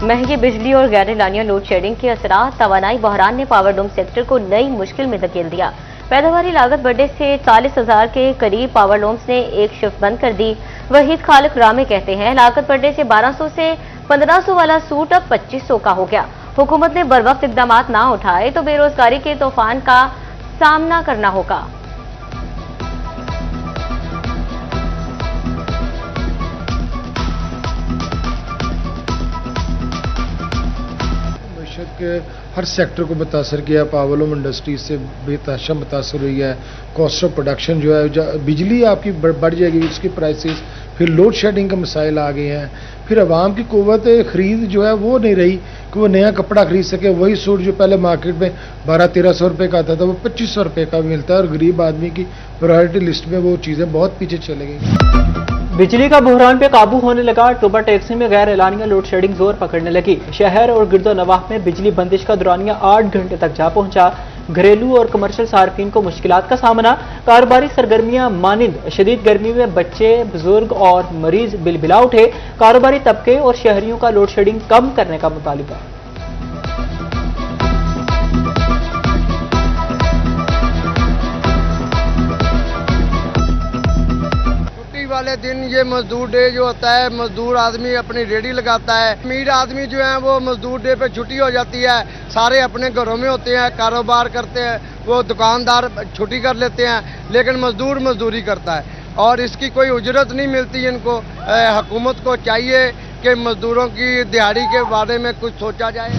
महंगी बिजली और गैर एलानिया लोड शेडिंग के असरात तवानाई बहरान ने पावर लूम सेक्टर को नई मुश्किल में धकेल दिया। पैदावारी लागत बढ़ने से 40,000 के करीब पावर लूम्स ने एक शिफ्ट बंद कर दी। वहीद खालिक रामे कहते हैं, लागत बढ़ने से 1200 से 1500 वाला सूट अब 2500 का हो गया। हुकूमत ने बरवक्त इकदाम ना उठाए तो बेरोजगारी के तूफान का सामना करना होगा। हर सेक्टर को मुतासर किया, पावर लूम इंडस्ट्री से बेतहाशा मुतासर हुई है। कॉस्ट ऑफ प्रोडक्शन जो है, बिजली आपकी बढ़ जाएगी, उसकी प्राइसेस, फिर लोड शेडिंग के मसाइल आ गए हैं, फिर आवाम की कुव्वत खरीद जो है वो नहीं रही कि वो नया कपड़ा खरीद सके। वही सूट जो पहले मार्केट में 1200-1300 रुपये का आता था वो 2500 रुपये का मिलता है और गरीब आदमी की प्रायोरिटी लिस्ट में वो चीज़ें बहुत पीछे चले गई। बिजली का बहरान पे काबू होने लगा। टोबा टैक्सी में गैर एलानिया लोड शेडिंग जोर पकड़ने लगी। शहर और गिरदो नवाह में बिजली बंदिश का दौरानिया 8 घंटे तक जा पहुंचा। घरेलू और कमर्शियल सार्फिन को मुश्किलात का सामना। कारोबारी सरगर्मियां मानिंद शदीद गर्मी में बच्चे, बुजुर्ग और मरीज बिलबिला उठे। कारोबारी तबके और शहरियों का लोड शेडिंग कम करने का मुतालिबा। वाले दिन ये मजदूर डे जो होता है, मजदूर आदमी अपनी रेडी लगाता है। अमीर आदमी जो है वो मजदूर डे पे छुट्टी हो जाती है, सारे अपने घरों में होते हैं, कारोबार करते हैं, वो दुकानदार छुट्टी कर लेते हैं, लेकिन मजदूर मजदूरी करता है और इसकी कोई उजरत नहीं मिलती। इनको हुकूमत को चाहिए कि मजदूरों की दिहाड़ी के बारे में कुछ सोचा जाए।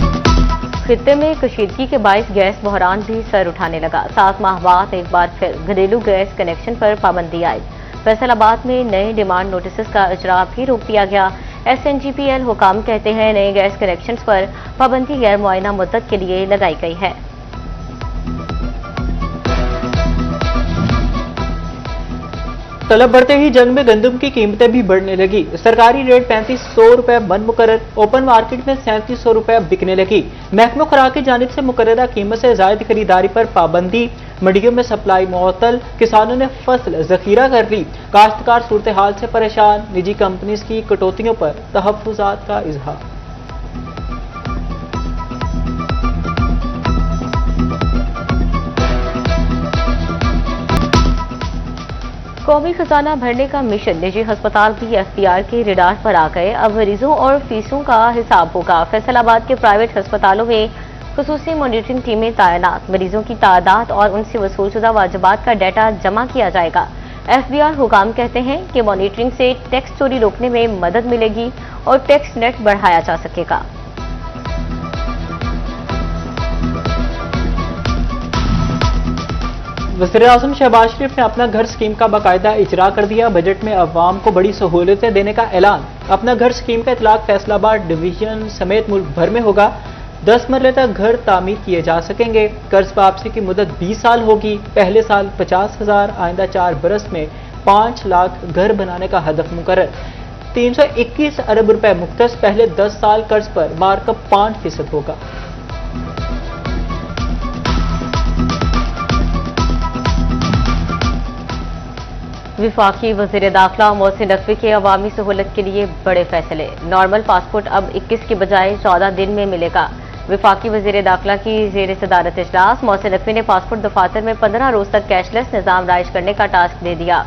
खित्ते में कशीदगी के बायस गैस बहरान भी सर उठाने लगा। 7 माह बाद एक बार फिर घरेलू गैस कनेक्शन पर पाबंदी आई। फैसलाबाद में नए डिमांड नोटिस का इजरा भी रोक दिया गया। SNGPL हुकाम कहते हैं, नए गैस कनेक्शंस पर पाबंदी गैर मुआयना मुद्दत के लिए लगाई गई है। तलब बढ़ते ही जंग में गंदम की कीमतें भी बढ़ने लगी। सरकारी रेट 3500 रुपए मन मुकर्रर, ओपन मार्केट में 3700 रुपए बिकने लगी। महकमा खुराक की जानिब से मुकर्ररा कीमत से जायद खरीदारी पर पाबंदी। मंडियों में सप्लाई मुअत्तल, किसानों ने फसल जखीरा कर ली। काश्तकार सूरत हाल से परेशान। निजी कंपनीज की कटौतियों पर तहफ्फुजात का इजहार। कौमी खजाना भरने का मिशन, निजी अस्पताल भी FDR के रिडार पर आ गए। अब मरीजों और फीसों का हिसाब होगा। फैसलाबाद के प्राइवेट अस्पतालों में खुसूसी मॉनिटरिंग टीमें तैनात। मरीजों की तादाद और उनसे वसूलशुदा वाजिबात का डाटा जमा किया जाएगा। FBR हुकाम कहते हैं कि मॉनिटरिंग से टैक्स चोरी रोकने में मदद मिलेगी और टैक्स नेट बढ़ाया जा सकेगा। वज़ीर-ए-आज़म शहबाज शरीफ ने अपना घर स्कीम का बाकायदा इजरा कर दिया। बजट में अवाम को बड़ी सहूलतें देने का ऐलान। अपना घर स्कीम का इतलाक फैसलाबाद डिवीजन समेत मुल्क भर में होगा। 10 मरले तक घर तामीर किए जा सकेंगे। कर्ज वापसी की मुद्दत 20 साल होगी। पहले साल 50,000, आइंदा 4 बरस में 5 लाख घर बनाने का हदफ मुकर्रर। 321 अरब रुपए मुख्तस। पहले 10 साल कर्ज पर मार्कअप 5% होगा। विफाकी वज़ीर दाखिला मोहसिन नकवी के अवामी सहूलत के लिए बड़े फैसले। नॉर्मल पासपोर्ट अब 21 की बजाय 14 दिन में मिलेगा। विफाकी वज़ीर दाखिला की ज़ेर सदारत इजलास। मोहसिन नकवी ने पासपोर्ट दफातर में 15 रोज तक कैशलेस निज़ाम राइज करने का टास्क दे दिया।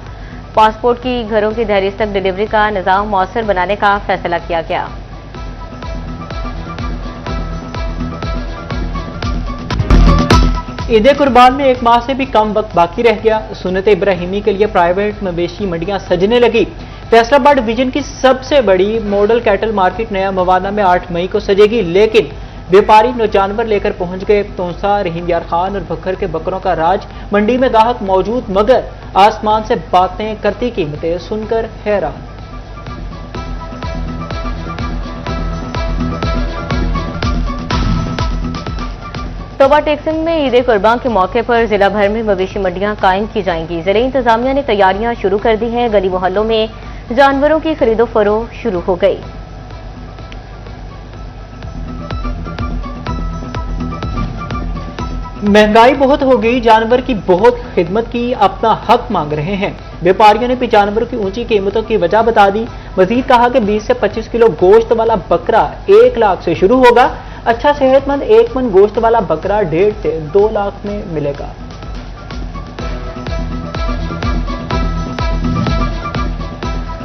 पासपोर्ट की घरों की दहलीज तक डिलीवरी का निज़ाम मौसर बनाने का फैसला किया गया। ईद कुर्बान में 1 माह से भी कम वक्त बाकी रह गया। सुन्नत इब्राहिमी के लिए प्राइवेट मवेशी मंडियां सजने लगी। फैसलाबाद डिवीजन की सबसे बड़ी मॉडल कैटल मार्केट नया मवाना में 8 मई को सजेगी, लेकिन व्यापारी नो जानवर लेकर पहुंच गए। तोसा, रहीम यार खान और बकर के बकरों का राज। मंडी में गाहक मौजूद मगर आसमान से बातें करती कीमतें सुनकर हैरान। टोबा टेक्सन में ईद कुर्बान के मौके पर जिला भर में मवेशी मंडियां कायम की जाएंगी। ज़िला इंतजामिया ने तैयारियां शुरू कर दी हैं। गली मोहल्लों में जानवरों की खरीदो फरोख्त शुरू हो गई। महंगाई बहुत हो गई, जानवर की बहुत खिदमत की, अपना हक मांग रहे हैं। व्यापारियों ने भी जानवरों की ऊंची कीमतों की वजह बता दी। मजीद कहा कि 20 से 25 किलो गोश्त वाला बकरा 1 लाख से शुरू होगा। अच्छा सेहतमंद 1 मन गोश्त वाला बकरा 1.5 से 2 लाख में मिलेगा।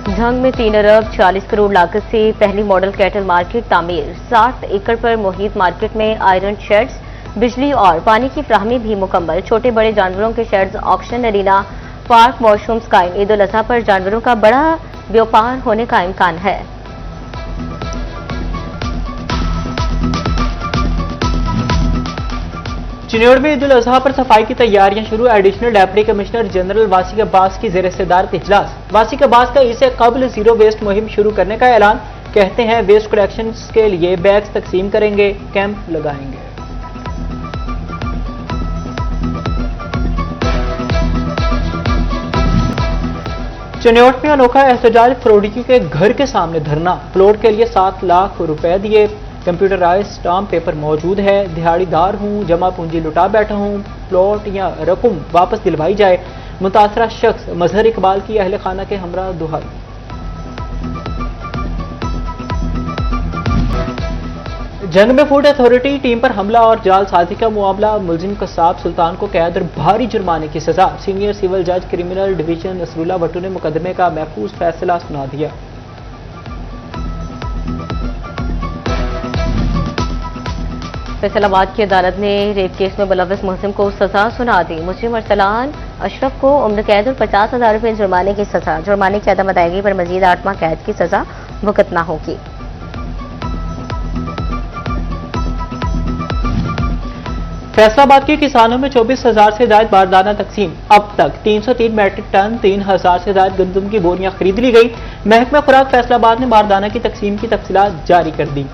झंग में 3 अरब 40 करोड़ लागत से पहली मॉडल कैटल मार्केट तामीर। 60 एकड़ पर मुहित मार्केट में आयरन शेड्स, बिजली और पानी की फ्राहमी भी मुकम्मल। छोटे बड़े जानवरों के shades, auction arena, park, washrooms कायम। ईद उल अजहा पर जानवरों का बड़ा व्यापार होने का इम्कान है। चिन्नौर में ईद उल अजहा पर सफाई की तैयारियां शुरू। Additional deputy commissioner general वासिक Abbas की ज़ेर सदारत इजलास। वासिक अब्बास का इससे कबल जीरो वेस्ट मुहिम शुरू करने का ऐलान। कहते हैं वेस्ट कलेक्शन के लिए बैग्स तकसीम करेंगे, कैंप लगाएंगे। चिन्नौर में अनोखा एहतजाज, फ्रोडिकी के घर के सामने धरना। प्लॉट के लिए 7 लाख रुपए दिए, कंप्यूटराइज स्टाम्प पेपर मौजूद है। दिहाड़ीदार हूं, जमा पूंजी लुटा बैठा हूं, प्लॉट या रकम वापस दिलवाई जाए। मुतासरा शख्स मजहर इकबाल की अहले खाना के हमरा दुहाई। जंग में फूड अथॉरिटी टीम पर हमला और जालसाजी का मामला। मुलजिम कसाब सुल्तान को कैद और भारी जुर्माने की सजा। सीनियर सिविल जज क्रिमिनल डिवीजन नसरुल्लाह भट्टू ने मुकदमे का महफूज फैसला सुना दिया। फैसलाबाद की अदालत ने रेप केस में मुलव्वस मुहसिन को सजा सुना दी। मुजरिम अरसलान अशरफ को उम्र कैद और 50,000 रुपये जुर्माने की सजा। जुर्माने की अदम अदायगी पर मजीद 8 माह कैद की सजा भुगतना होगी। फैसलाबाद के किसानों में 24,000 से ज्यादा बारदाना तकसीम। अब तक 303 मैट्रिक टन 3,000 से ज्यादा गंदम की बोरियां खरीद ली गई। महकमा खुराक फैसलाबाद ने बारदाना की तकसीम की तफसीलात जारी कर दी।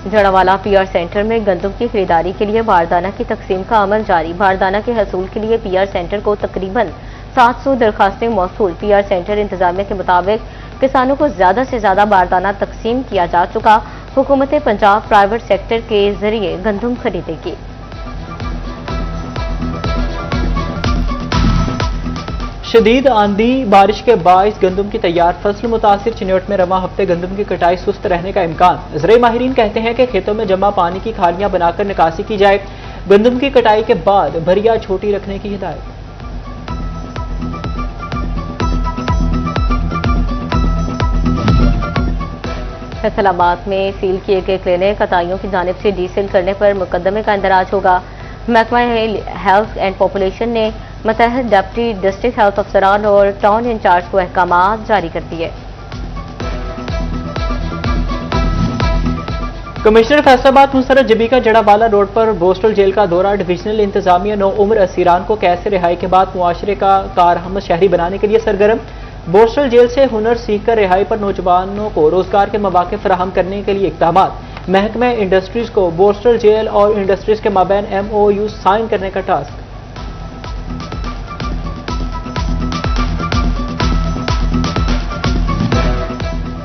जड़ावाला पीआर सेंटर में गंदम की खरीदारी के लिए बारदाना की तकसीम का अमल जारी। बारदाना के हसूल के लिए पीआर सेंटर को तकरीबन 700 दरखास्तें मौसूल। पीआर सेंटर इंतजामिया के मुताबिक किसानों को ज्यादा से ज्यादा बारदाना तकसीम किया जा चुका। हुकूमत पंजाब प्राइवेट सेक्टर के जरिए गंदम खरीदेगी। शदीद आंधी बारिश के बाइस गंदम की तैयार फसल मुतासिर। चिन्नौर में रवा हफ्ते गंदम की कटाई सुस्त रहने का इम्कान। ज़राई माहिरीन कहते हैं कि खेतों में जमा पानी की खालियां बनाकर निकासी की जाए। गंदम की कटाई के बाद भरिया छोटी रखने की हिदायत। फैसलाबाद में सील किए गए क्लिनिक कताइयों की जानिब से डीसील करने पर मुकदमे का इंदराज होगा। महकमा हेल्थ एंड पॉपुलेशन ने मतहद डिप्टी डिस्ट्रिक्ट हेल्थ अफसरान और टाउन इंचार्ज को अहकामात जारी कर दिए। कमिश्नर फैसलाबाद मुसरत जबी का जड़ावाला रोड पर बोस्टल जेल का दौरा। डिविजनल इंतजामिया 9 उम्र असीरान को कैद से रिहाई के बाद मुआशरे का कारहमद शहरी बनाने के लिए सरगर्म। बोस्टल जेल से हुनर सीखकर रिहाई पर नौजवानों को रोजगार के मौके फराहम करने के लिए इक़दामात। महकमा इंडस्ट्रीज को बोस्टल जेल और इंडस्ट्रीज के माबैन MOU साइन करने का टास्क।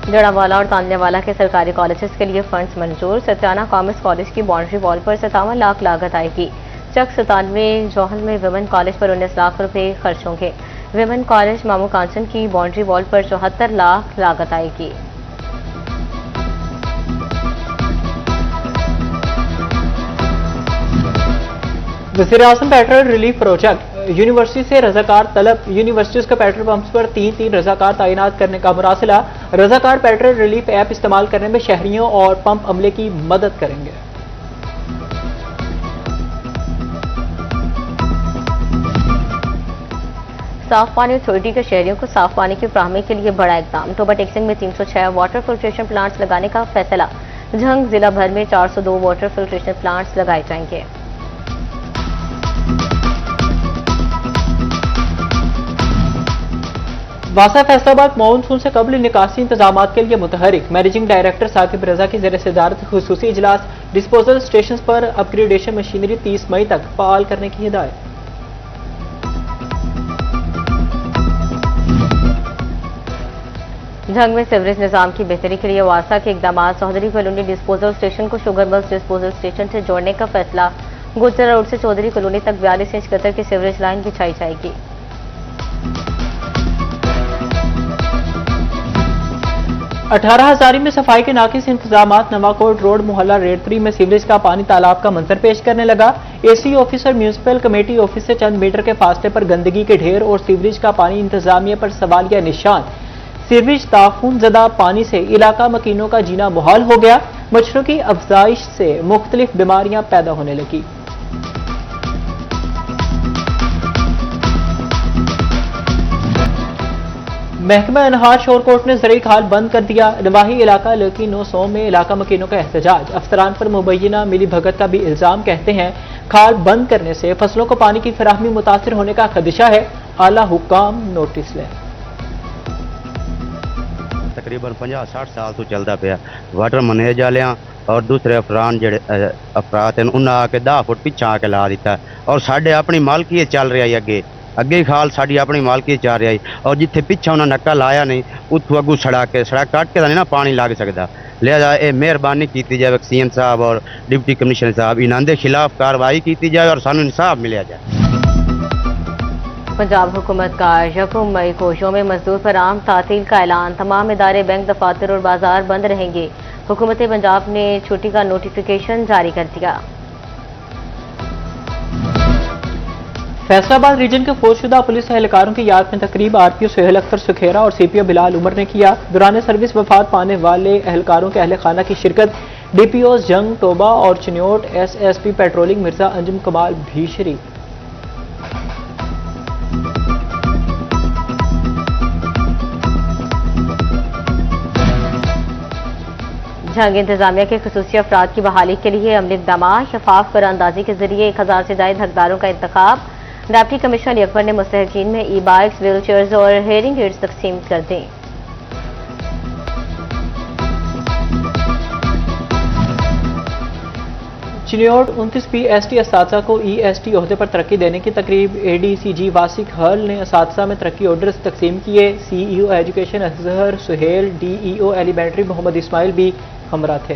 जड़ावाला और तांदनेवाला के सरकारी कॉलेजेस के लिए फंड्स मंजूर। सत्याना कॉमर्स कॉलेज की बाउंड्री वॉल पर 57 लाख लागत आएगी। चक 97 जौहल में विमेन कॉलेज पर 19 लाख रुपए खर्च होंगे। विमेन कॉलेज मामू कांसन की बाउंड्री वॉल पर 74 लाख लागत आएगी। वज़ीर-ए-आज़म पेट्रोल रिलीफ प्रोजेक्ट। यूनिवर्सिटी से रजाकार तलब। यूनिवर्सिटीज के पेट्रोल पंप्स पर 3-3 रजाकार तैनात करने का मुरासिला। रजाकार पेट्रोल रिलीफ ऐप इस्तेमाल करने में शहरियों और पंप अमले की मदद करेंगे। साफ पानी अथॉरिटी के शहरियों को साफ पानी की फ्राहमी के लिए बड़ा इकदाम। टोबा टेक्सिंग में 306 वाटर फिल्ट्रेशन प्लांट्स लगाने का फैसला। झंग जिला भर में 402 वाटर फिल्ट्रेशन प्लांट्स लगाए जाएंगे। वासा फैसलाबाद मानसून से कबल निकासी इंतजाम के लिए मुतहरिक। मैनेजिंग डायरेक्टर साकिब रजा की ज़ेर सदारत खुसूसी इजलास। डिस्पोजल स्टेशन पर अपग्रेडेशन मशीनरी 30 मई तक फाल करने की हिदायत। झंग में सीवरेज निजाम की बेहतरी के लिए वासा के इकदाम चौधरी कॉलोनी डिस्पोजल स्टेशन को शुगर मिल्स डिस्पोजल स्टेशन से जोड़ने का फैसला। गुजरा रोड से चौधरी कॉलोनी तक 42 इंच कतर की सीवरेज लाइन बिछाई जाएगी। अठारह हजारी में सफाई के नाकिस इंतजामात। नवाकोट रोड मोहल्ला रेड 3 में सीवरेज का पानी तालाब का मंजर पेश करने लगा। AC officer municipal committee office से चंद मीटर के फासले पर गंदगी के ढेर और सीवरेज का पानी इंतजामिया पर सवालिया निशान। सीवरेज ताफून ज़दा पानी से इलाका मकीनों का जीना मुहाल हो गया। मच्छरों की अफजाइश से मुख्तलिफ बीमारियां पैदा होने लगी। महकमा अनहार शोरकोट ने ज़रूरी खाल बंद कर दिया। नवाही इलाका लकी 900 में इलाका मकीनों का एहतजाज। अफसरान पर मुबैना मिली भगत का भी इल्जाम। कहते हैं खाल बंद करने से फसलों को पानी की फराहमी मुतासिर होने का खदशा है। आला हुक्काम नोटिस लें। तकरीबन 50-60 साल तो चलता पाया। वाटर मैनेज वालियां और दूसरे अफराद उन्हें आके 10 फुट पिछा आके ला दिता और साढ़े अपनी मालकी चल रहा है। अगे खाल साड़ी अपनी मालकी चल रहा है और जिथे पिछा उन्हें नक्का लाया नहीं उतों अगू सड़क कट के नहीं ना पानी लग सकता। लिहाजा ये मेहरबानी की जाए सीएम साहब और डिप्टी कमिश्नर साहब इन्हों के खिलाफ कार्रवाई की जाए और सानू इंसाफ मिलिया जाए। पंजाब हुकूमत का 1 मई को यौम मजदूर पर आम तातील का ऐलान। तमाम इदारे, बैंक, दफातर और बाजार बंद रहेंगे। हुकूमत पंजाब ने छुट्टी का नोटिफिकेशन जारी कर दिया। फैसलाबाद रीजन के फौजशुदा पुलिस एहलकारों की याद में तकरीब आरपीओ सुहेल अख्तर सुखेरा और सीपीओ बिलाल उमर ने किया। दौरान सर्विस वफात पाने वाले एहलकारों के अहल खाना की शिरकत। डीपीओ जंग टोबा और चिन्योट, एसएसपी पेट्रोलिंग मिर्जा अंजुम कमाल भी शरीक। झंग इंतजामिया के खुसूसी अफराद की बहाली के लिए अमली इक़दाम। शफाफ करारंदाजी के जरिए 1000 से ज्यादा हकदारों का इंतखाब। डिप्टी कमिश्नर अली अकबर ने मुस्तहकीन में ई बाइक्स, व्हील चेयर्स और हेयरिंग एड्स तकसीम कर दी। चिन्योट 29 PST असातिज़ा को EST ओहदे पर तरक्की देने की तकरीब। ADCG वासिक हल ने असातिज़ा में तरक्की ऑर्डर्स तकसीम किए। CEO education Azhar Suhail, DEO elementary Mohammad Ismail भी हमरा थे।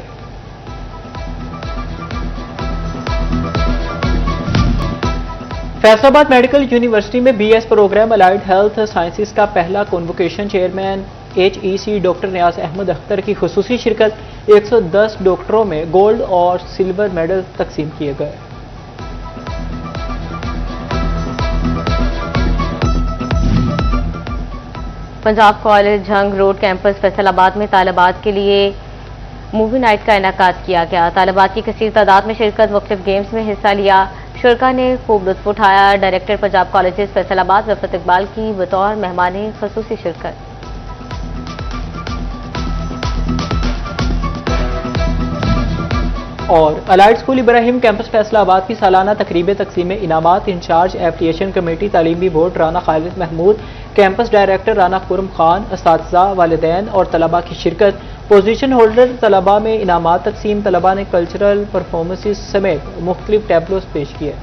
फैसलाबाद मेडिकल यूनिवर्सिटी में BS programme allied health sciences का पहला convocation. Chairman HEC doctor Niaz Ahmad Akhtar की खुसूसी शिरकत। 110 डॉक्टरों में गोल्ड और सिल्वर मेडल तकसीम किए गए। Punjab college Jhang road campus Faisalabad में तालिबात के लिए मूवी नाइट का इनेकाद किया गया। तालिबात की कसीर तादाद में शिरकत, मुख्तलिफ गेम्स में हिस्सा लिया। शुरका ने खूब लुत्फ उठाया। डायरेक्टर पंजाब कॉलेजेस फैसलाबाद रफत इकबाल की बतौर मेहमान खसूसी शिरकत। और allied school Ibrahim campus Faisalabad की सालाना तकरीब तकसीम इनामात। इंचार्ज एप्लीकेशन कमेटी तालीमी board Rana Khalid Mahmood, campus director Rana Khurram Khan, असातिज़ा, वालिदैन और तलबा की शिरकत। पोजीशन होल्डर तलबा में इनामात तकसीम। तलबा ने कल्चरल परफॉर्मेंसेस समेत मुख्तलिफ टैबलोस पेश किए।